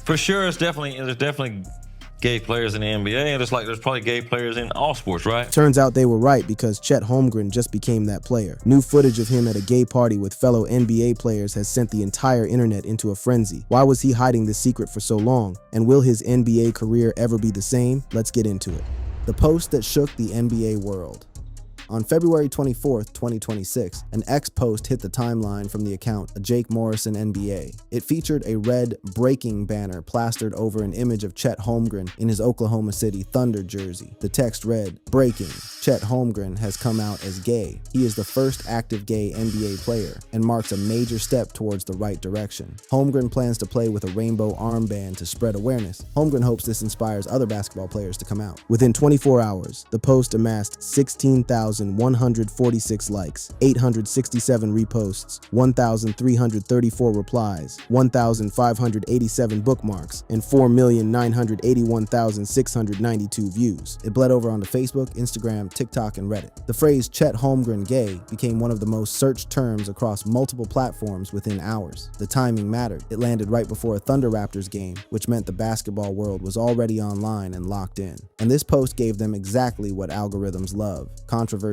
For sure, there's definitely gay players in the NBA, and it's like there's probably gay players in all sports, right? Turns out they were right because Chet Holmgren just became that player. New footage of him at a gay party with fellow NBA players has sent the entire internet into a frenzy. Why was he hiding this secret for so long? And will his NBA career ever be the same? Let's get into it. The post that shook the NBA world. On February 24th, 2026, an X post hit the timeline from the account Jake Morrison NBA. It featured a red "Breaking" banner plastered over an image of Chet Holmgren in his Oklahoma City Thunder jersey. The text read, "Breaking. Chet Holmgren has come out as gay. He is the first active gay NBA player and marks a major step towards the right direction. Holmgren plans to play with a rainbow armband to spread awareness. Holmgren hopes this inspires other basketball players to come out." Within 24 hours, the post amassed 16,146 likes, 867 reposts, 1,334 replies, 1,587 bookmarks, and 4,981,692 views. It bled over onto Facebook, Instagram, TikTok, and Reddit. The phrase "Chet Holmgren gay" became one of the most searched terms across multiple platforms within hours. The timing mattered. It landed right before a Thunder Raptors game, which meant the basketball world was already online and locked in. And this post gave them exactly what algorithms love: controversy,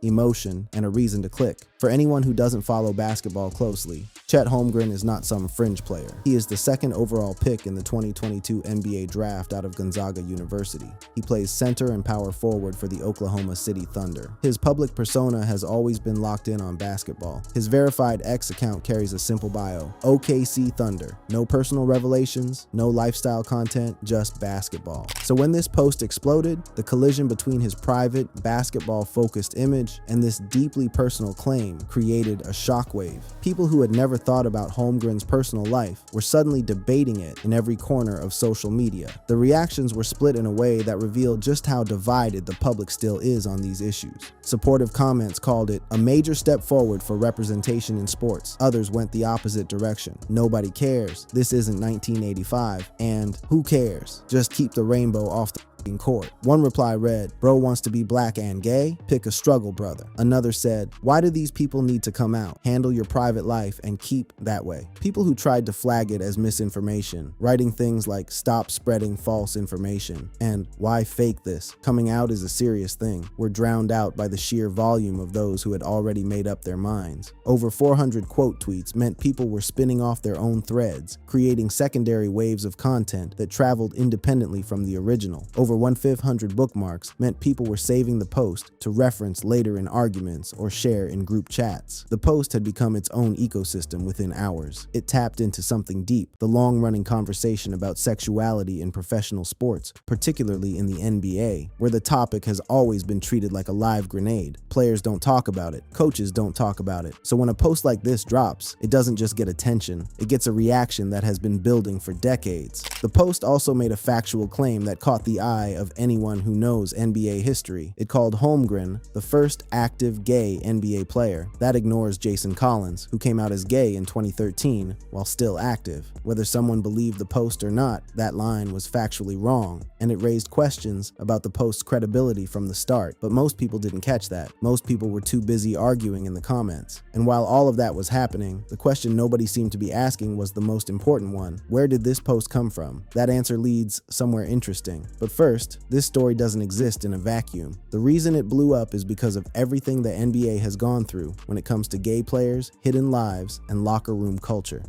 emotion, and a reason to click. For anyone who doesn't follow basketball closely, Chet Holmgren is not some fringe player. He is the second overall pick in the 2022 NBA draft out of Gonzaga University. He plays center and power forward for the Oklahoma City Thunder. His public persona has always been locked in on basketball. His verified X account carries a simple bio: OKC Thunder. No personal revelations, no lifestyle content, just basketball. So when this post exploded, the collision between his private, basketball-focused image and this deeply personal claim created a shockwave. People who had never thought about Holmgren's personal life were suddenly debating it in every corner of social media. The reactions were split in a way that revealed just how divided the public still is on these issues. Supportive comments called it a major step forward for representation in sports. Others went the opposite direction. Nobody cares. This isn't 1985. And who cares? Just keep the rainbow off the in court. One reply read, "Bro wants to be black and gay? Pick a struggle, brother." Another said, "Why do these people need to come out? Handle your private life and keep that way." People who tried to flag it as misinformation, writing things like "Stop spreading false information" and "Why fake this? Coming out is a serious thing," were drowned out by the sheer volume of those who had already made up their minds. Over 400 quote tweets meant people were spinning off their own threads, creating secondary waves of content that traveled independently from the original. Over 1,500 bookmarks meant people were saving the post to reference later in arguments or share in group chats. The post had become its own ecosystem within hours. It tapped into something deep, the long-running conversation about sexuality in professional sports, particularly in the NBA, where the topic has always been treated like a live grenade. Players don't talk about it, coaches don't talk about it. So when a post like this drops, it doesn't just get attention, it gets a reaction that has been building for decades. The post also made a factual claim that caught the eye of anyone who knows NBA history. It called Holmgren the first active gay NBA player. That ignores Jason Collins, who came out as gay in 2013 while still active. Whether someone believed the post or not, that line was factually wrong, and it raised questions about the post's credibility from the start. But most people didn't catch that. Most people were too busy arguing in the comments. And while all of that was happening, the question nobody seemed to be asking was the most important one: where did this post come from? That answer leads somewhere interesting. But first, this story doesn't exist in a vacuum. The reason it blew up is because of everything the NBA has gone through when it comes to gay players, hidden lives, and locker room culture.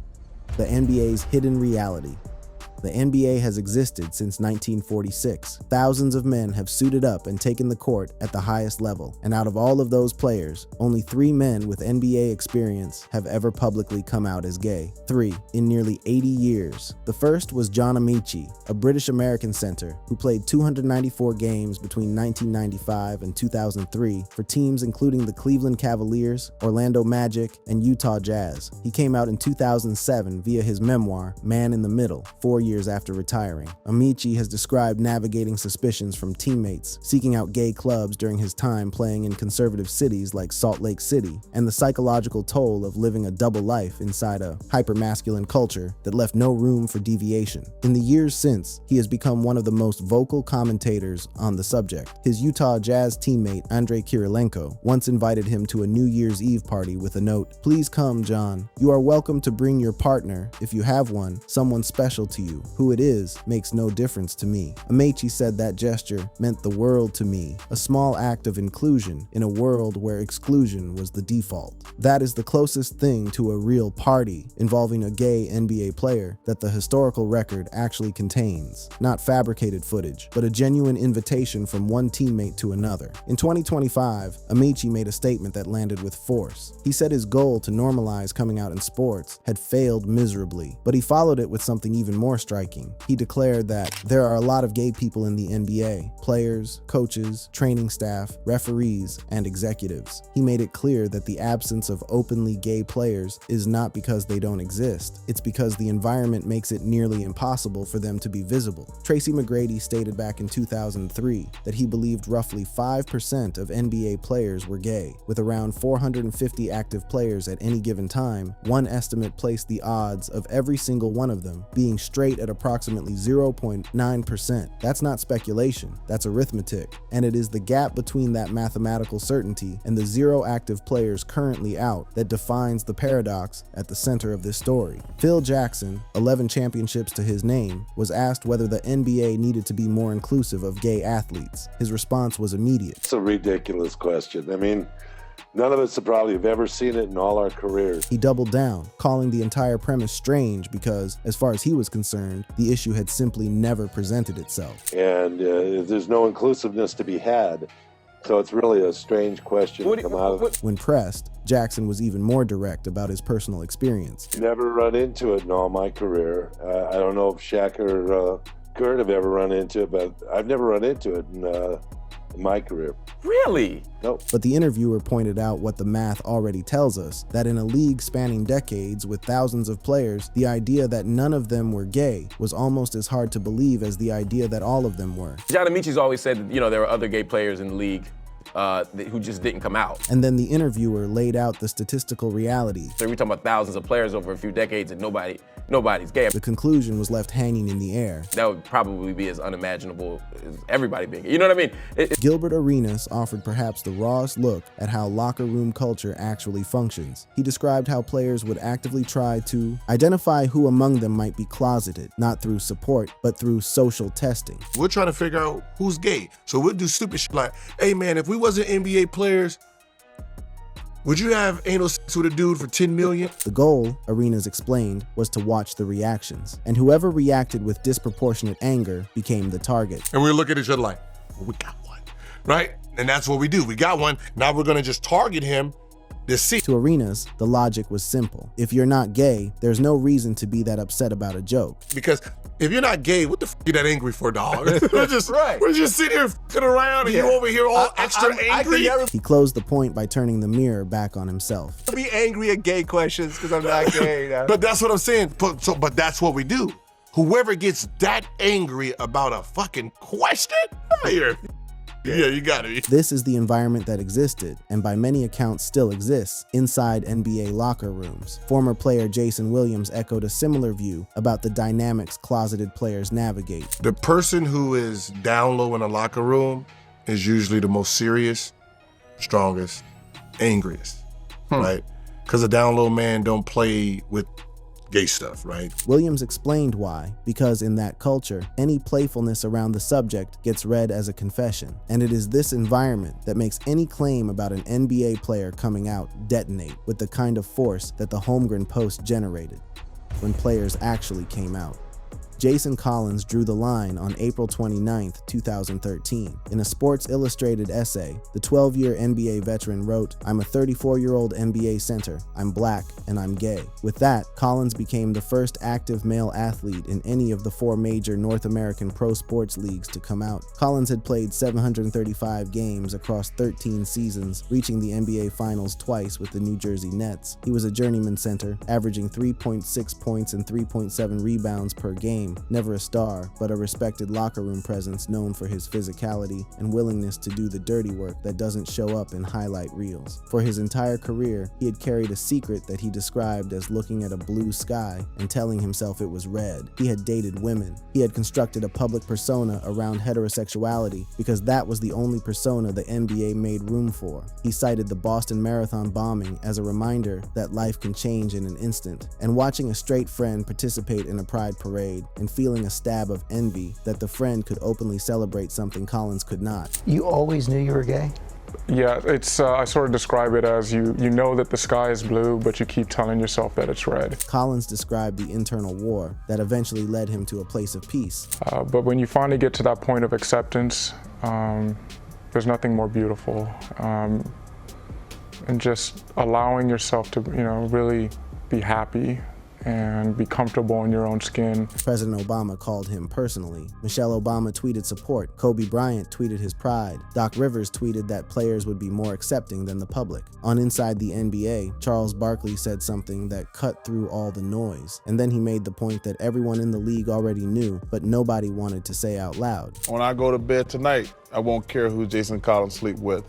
The NBA's hidden reality. The NBA has existed since 1946. Thousands of men have suited up and taken the court at the highest level. And out of all of those players, only 3 men with NBA experience have ever publicly come out as gay. 3 in nearly 80 years. The first was John Amici, a British-American center who played 294 games between 1995 and 2003 for teams including the Cleveland Cavaliers, Orlando Magic, and Utah Jazz. He came out in 2007 via his memoir, Man in the Middle, 4 years after retiring. Amici has described navigating suspicions from teammates, seeking out gay clubs during his time playing in conservative cities like Salt Lake City, and the psychological toll of living a double life inside a hypermasculine culture that left no room for deviation. In the years since, he has become one of the most vocal commentators on the subject. His Utah Jazz teammate Andrei Kirilenko once invited him to a New Year's Eve party with a note, "Please come, John. You are welcome to bring your partner, if you have one, someone special to you. you. Who it is makes no difference to me. Amaechi said that gesture meant the world to me, a small act of inclusion in a world where exclusion was the default. That is the closest thing to a real party involving a gay NBA player that the historical record actually contains. Not fabricated footage, but a genuine invitation from one teammate to another. In 2025, Amaechi made a statement that landed with force. He said his goal to normalize coming out in sports had failed miserably, but he followed it with something even more striking. He declared that there are a lot of gay people in the NBA, players, coaches, training staff, referees, and executives. He made it clear that the absence of openly gay players is not because they don't exist. It's because the environment makes it nearly impossible for them to be visible. Tracy McGrady stated back in 2003 that he believed roughly 5% of NBA players were gay. With around 450 active players at any given time, one estimate placed the odds of every single one of them being straight at approximately 0.9%. That's not speculation, that's arithmetic, and it is the gap between that mathematical certainty and the 0 active players currently out that defines the paradox at the center of this story. Phil Jackson, 11 championships to his name, was asked whether the NBA needed to be more inclusive of gay athletes. His response was immediate. It's a ridiculous question. I mean, none of us have probably ever seen it in all our careers. He doubled down, calling the entire premise strange because, as far as he was concerned, the issue had simply never presented itself. And there's no inclusiveness to be had. So it's really a strange question to come out of it. When pressed, Jackson was even more direct about his personal experience. Never run into it in all my career. I don't know if Shaq or Kurt have ever run into it, but I've never run into it in my career. Really? Nope. But the interviewer pointed out what the math already tells us, that in a league spanning decades with thousands of players, the idea that none of them were gay was almost as hard to believe as the idea that all of them were. John Amaechi's always said that, there were other gay players in the league who just didn't come out. And then the interviewer laid out the statistical reality. So we're talking about thousands of players over a few decades and nobody's gay. The conclusion was left hanging in the air. That would probably be as unimaginable as everybody being gay. You know what I mean? Gilbert Arenas offered perhaps the rawest look at how locker room culture actually functions. He described how players would actively try to identify who among them might be closeted, not through support, but through social testing. We're trying to figure out who's gay. So we'll do stupid shit like, hey man, if we wasn't NBA players, would you have anal sex with a dude for 10 million? The goal, Arenas explained, was to watch the reactions, and whoever reacted with disproportionate anger became the target. And we look at each other like, well, we got one, right? And that's what we do. We got one. Now we're gonna just target him to see. To Arenas, the logic was simple. If you're not gay, there's no reason to be that upset about a joke. Because if you're not gay, what the f you that angry for, dog? we're just sitting here f***ing around and you over here all extra angry. He closed the point by turning the mirror back on himself. Be angry at gay questions because I'm not gay. No. But that's what I'm saying. But that's what we do. Whoever gets that angry about a fucking question, here. Yeah, you got it. This is the environment that existed, and by many accounts still exists, inside NBA locker rooms. Former player Jason Williams echoed a similar view about the dynamics closeted players navigate. The person who is down low in a locker room is usually the most serious, strongest, angriest, right? Because a down low man don't play with gay stuff, right? Williams explained why, because in that culture, any playfulness around the subject gets read as a confession, and it is this environment that makes any claim about an NBA player coming out detonate with the kind of force that the Holmgren post generated when players actually came out. Jason Collins drew the line on April 29, 2013. In a Sports Illustrated essay, the 12-year NBA veteran wrote, "I'm a 34-year-old NBA center. I'm black and I'm gay." With that, Collins became the first active male athlete in any of the 4 major North American pro sports leagues to come out. Collins had played 735 games across 13 seasons, reaching the NBA Finals twice with the New Jersey Nets. He was a journeyman center, averaging 3.6 points and 3.7 rebounds per game. Never a star, but a respected locker room presence known for his physicality and willingness to do the dirty work that doesn't show up in highlight reels. For his entire career, he had carried a secret that he described as looking at a blue sky and telling himself it was red. He had dated women. He had constructed a public persona around heterosexuality because that was the only persona the NBA made room for. He cited the Boston Marathon bombing as a reminder that life can change in an instant, and watching a straight friend participate in a pride parade and feeling a stab of envy that the friend could openly celebrate something Collins could not. You always knew you were gay? Yeah, it's I sort of describe it as you know that the sky is blue, but you keep telling yourself that it's red. Collins described the internal war that eventually led him to a place of peace. But when you finally get to that point of acceptance, there's nothing more beautiful. And just allowing yourself to, really be happy and be comfortable in your own skin. President Obama called him personally. Michelle Obama tweeted support. Kobe Bryant tweeted his pride. Doc Rivers tweeted that players would be more accepting than the public. On Inside the NBA, Charles Barkley said something that cut through all the noise. And then he made the point that everyone in the league already knew, but nobody wanted to say out loud. When I go to bed tonight, I won't care who Jason Collins sleep with.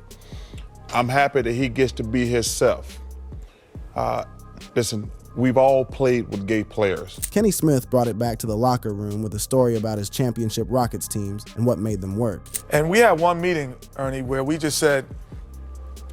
I'm happy that he gets to be himself. Listen, we've all played with gay players. Kenny Smith brought it back to the locker room with a story about his championship Rockets teams and what made them work. And we had one meeting, Ernie, where we just said,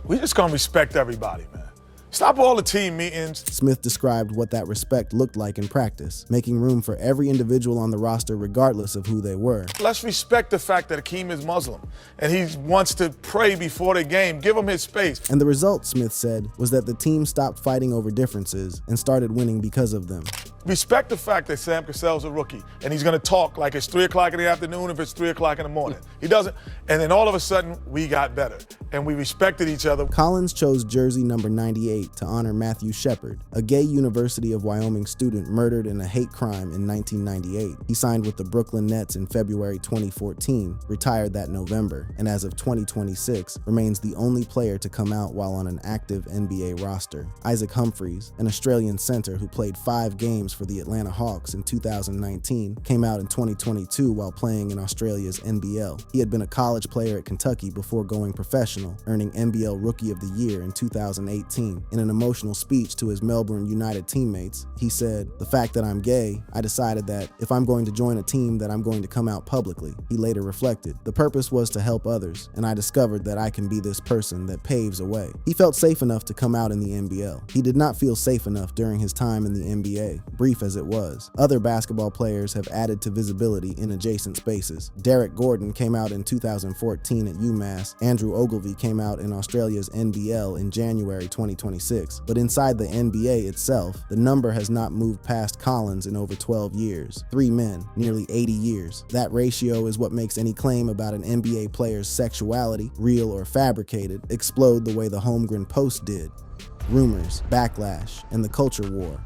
we just gonna respect everybody, man. Stop all the team meetings. Smith described what that respect looked like in practice, making room for every individual on the roster regardless of who they were. Let's respect the fact that Akeem is Muslim and he wants to pray before the game. Give him his space. And the result, Smith said, was that the team stopped fighting over differences and started winning because of them. Respect the fact that Sam Cassell's a rookie and he's gonna talk like it's 3 o'clock in the afternoon if it's 3 o'clock in the morning. He doesn't, and then all of a sudden we got better and we respected each other. Collins chose jersey number 98 to honor Matthew Shepard, a gay University of Wyoming student murdered in a hate crime in 1998. He signed with the Brooklyn Nets in February 2014, retired that November, and as of 2026, remains the only player to come out while on an active NBA roster. Isaac Humphries, an Australian center who played 5 games for the Atlanta Hawks in 2019, came out in 2022 while playing in Australia's NBL. He had been a college player at Kentucky before going professional, earning NBL Rookie of the Year in 2018. In an emotional speech to his Melbourne United teammates, he said, "The fact that I'm gay, I decided that if I'm going to join a team that I'm going to come out publicly." He later reflected, "The purpose was to help others, and I discovered that I can be this person that paves a way." He felt safe enough to come out in the NBL. He did not feel safe enough during his time in the NBA, brief as it was. Other basketball players have added to visibility in adjacent spaces. Derek Gordon came out in 2014 at UMass. Andrew Ogilvy came out in Australia's NBL in January 2026. But inside the NBA itself, the number has not moved past Collins in over 12 years. 3 men, nearly 80 years. That ratio is what makes any claim about an NBA player's sexuality, real or fabricated, explode the way the Holmgren post did. Rumors, backlash, and the culture war.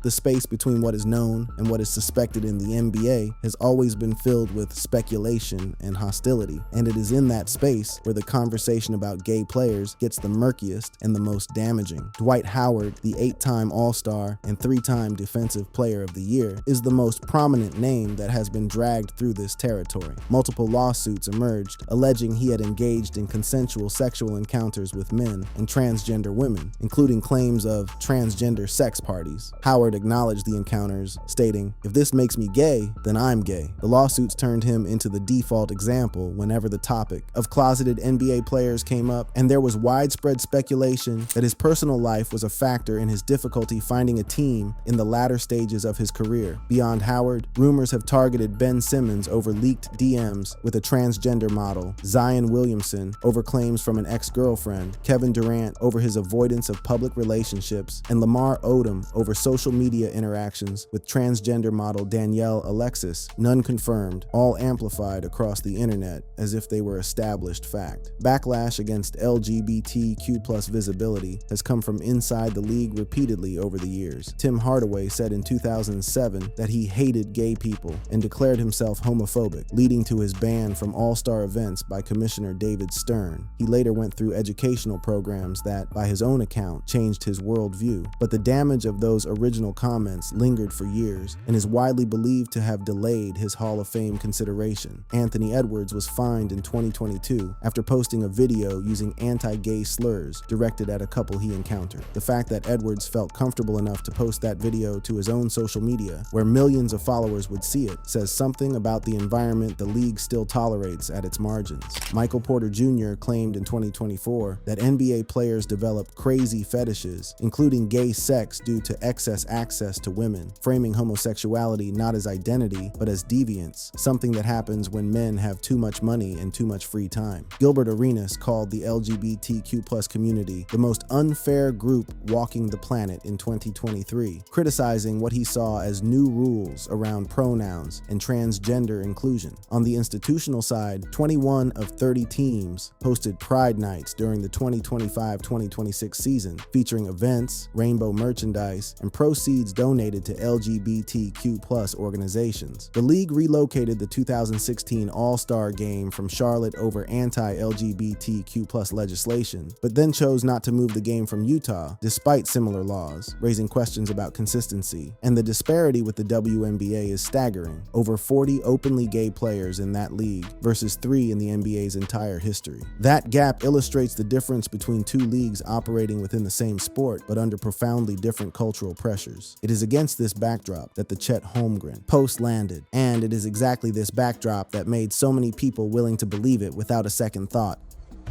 The space between what is known and what is suspected in the NBA has always been filled with speculation and hostility, and it is in that space where the conversation about gay players gets the murkiest and the most damaging. Dwight Howard, the 8-time All-Star and 3-time Defensive Player of the Year, is the most prominent name that has been dragged through this territory. Multiple lawsuits emerged, alleging he had engaged in consensual sexual encounters with men and transgender women, including claims of transgender sex parties. Howard acknowledged the encounters, stating, "If this makes me gay, then I'm gay." The lawsuits turned him into the default example whenever the topic of closeted NBA players came up, and there was widespread speculation that his personal life was a factor in his difficulty finding a team in the latter stages of his career. Beyond Howard, rumors have targeted Ben Simmons over leaked DMs with a transgender model, Zion Williamson over claims from an ex-girlfriend, Kevin Durant over his avoidance of public relationships, and Lamar Odom over social media interactions with transgender model Danielle Alexis, none confirmed, all amplified across the internet as if they were established fact. Backlash against LGBTQ+ visibility has come from inside the league repeatedly over the years. Tim Hardaway said in 2007 that he hated gay people and declared himself homophobic, leading to his ban from all-star events by Commissioner David Stern. He later went through educational programs that, by his own account, changed his worldview. But the damage of those original comments lingered for years and is widely believed to have delayed his Hall of Fame consideration. Anthony Edwards was fined in 2022 after posting a video using anti-gay slurs directed at a couple he encountered. The fact that Edwards felt comfortable enough to post that video to his own social media, where millions of followers would see it, says something about the environment the league still tolerates at its margins. Michael Porter Jr. claimed in 2024 that NBA players developed crazy fetishes, including gay sex due to excess access to women, framing homosexuality not as identity, but as deviance, something that happens when men have too much money and too much free time. Gilbert Arenas called the LGBTQ+ community the most unfair group walking the planet in 2023, criticizing what he saw as new rules around pronouns and transgender inclusion. On the institutional side, 21 of 30 teams hosted Pride Nights during the 2025-2026 season, featuring events, rainbow merchandise, and proceeds donated to LGBTQ+ organizations. The league relocated the 2016 All-Star Game from Charlotte over anti-LGBTQ+ legislation, but then chose not to move the game from Utah, despite similar laws, raising questions about consistency. And the disparity with the WNBA is staggering. Over 40 openly gay players in that league versus 3 in the NBA's entire history. That gap illustrates the difference between two leagues operating within the same sport, but under profoundly different cultural pressures. It is against this backdrop that the Chet Holmgren post landed, and it is exactly this backdrop that made so many people willing to believe it without a second thought.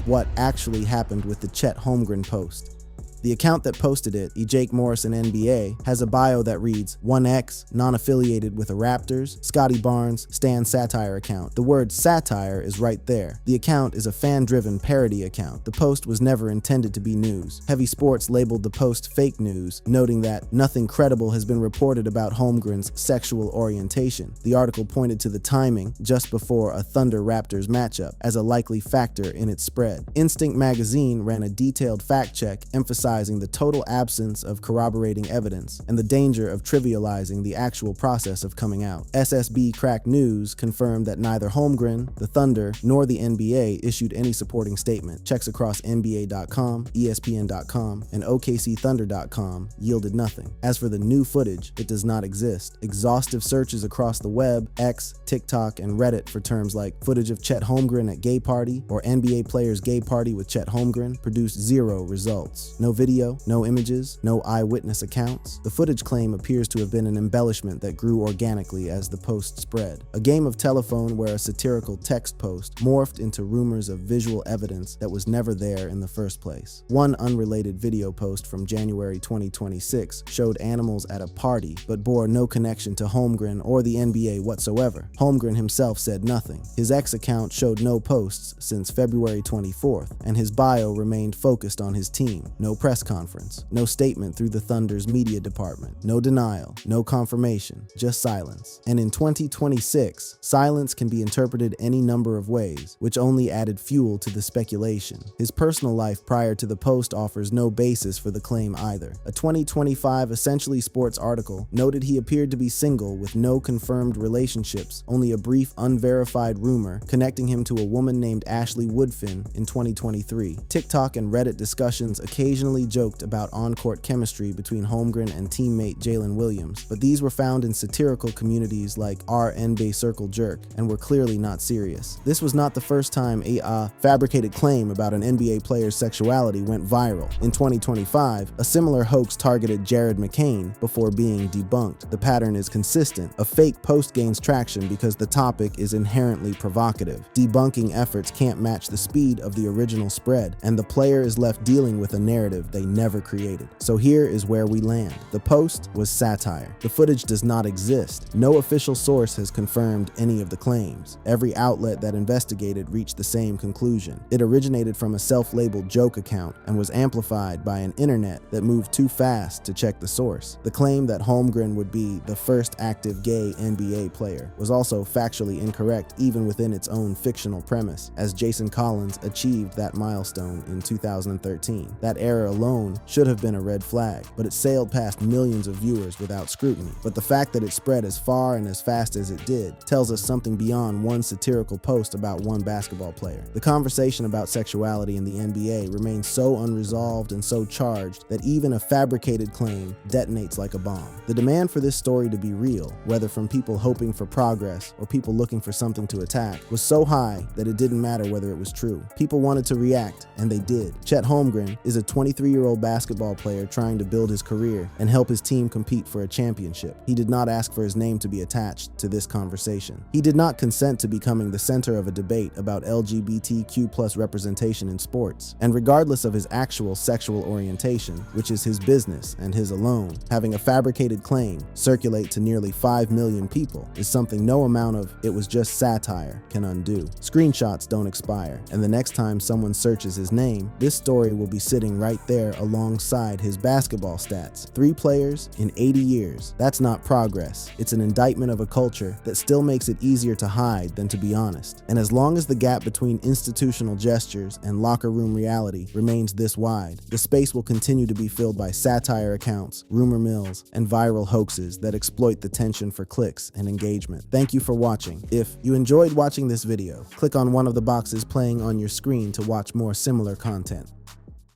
What actually happened with the Chet Holmgren post? The account that posted it, Jake Morrison NBA, has a bio that reads, 1X, non-affiliated with the Raptors, Scotty Barnes, Stan Satire account. The word satire is right there. The account is a fan-driven parody account. The post was never intended to be news. Heavy Sports labeled the post fake news, noting that nothing credible has been reported about Holmgren's sexual orientation. The article pointed to the timing, just before a Thunder-Raptors matchup, as a likely factor in its spread. Instinct magazine ran a detailed fact check, emphasizing the total absence of corroborating evidence and the danger of trivializing the actual process of coming out. SSB Crack News confirmed that neither Holmgren, the Thunder, nor the NBA issued any supporting statement. Checks across NBA.com, ESPN.com, and OKCThunder.com yielded nothing. As for the new footage, it does not exist. Exhaustive searches across the web, X, TikTok, and Reddit for terms like footage of Chet Holmgren at gay party or NBA players gay party with Chet Holmgren produced 0 results. No video, no images, no eyewitness accounts. The footage claim appears to have been an embellishment that grew organically as the post spread. A game of telephone where a satirical text post morphed into rumors of visual evidence that was never there in the first place. One unrelated video post from January 2026 showed animals at a party, but bore no connection to Holmgren or the NBA whatsoever. Holmgren himself said nothing. His X account showed no posts since February 24th, and his bio remained focused on his team. No press conference, no statement through the Thunder's media department, no denial, no confirmation, just silence. And in 2026, silence can be interpreted any number of ways, which only added fuel to the speculation. His personal life prior to the post offers no basis for the claim either. A 2025 Essentially Sports article noted he appeared to be single with no confirmed relationships, only a brief unverified rumor connecting him to a woman named Ashley Woodfin in 2023. TikTok and Reddit discussions occasionally joked about on-court chemistry between Holmgren and teammate Jalen Williams, but these were found in satirical communities like r/NBA Circle Jerk and were clearly not serious. This was not the first time a fabricated claim about an NBA player's sexuality went viral. In 2025, a similar hoax targeted Jared McCain before being debunked. The pattern is consistent. A fake post gains traction because the topic is inherently provocative. Debunking efforts can't match the speed of the original spread, and the player is left dealing with a narrative they never created. So here is where we land. The post was satire. The footage does not exist. No official source has confirmed any of the claims. Every outlet that investigated reached the same conclusion. It originated from a self-labeled joke account and was amplified by an internet that moved too fast to check the source. The claim that Holmgren would be the first active gay NBA player was also factually incorrect even within its own fictional premise, as Jason Collins achieved that milestone in 2013. That error alone should have been a red flag, but it sailed past millions of viewers without scrutiny. But the fact that it spread as far and as fast as it did tells us something beyond one satirical post about one basketball player. The conversation about sexuality in the NBA remains so unresolved and so charged that even a fabricated claim detonates like a bomb. The demand for this story to be real, whether from people hoping for progress or people looking for something to attack, was so high that it didn't matter whether it was true. People wanted to react, and they did. Chet Holmgren is a 23 23-year-old basketball player trying to build his career and help his team compete for a championship. He did not ask for his name to be attached to this conversation. He did not consent to becoming the center of a debate about LGBTQ+ representation in sports. And regardless of his actual sexual orientation, which is his business and his alone, having a fabricated claim circulate to nearly 5 million people is something no amount of "it was just satire" can undo. Screenshots don't expire, and the next time someone searches his name, this story will be sitting right there alongside his basketball stats. 3 players in 80 years. That's not progress. It's an indictment of a culture that still makes it easier to hide than to be honest. And as long as the gap between institutional gestures and locker room reality remains this wide, the space will continue to be filled by satire accounts, rumor mills, and viral hoaxes that exploit the tension for clicks and engagement. Thank you for watching. If you enjoyed watching this video, click on one of the boxes playing on your screen to watch more similar content.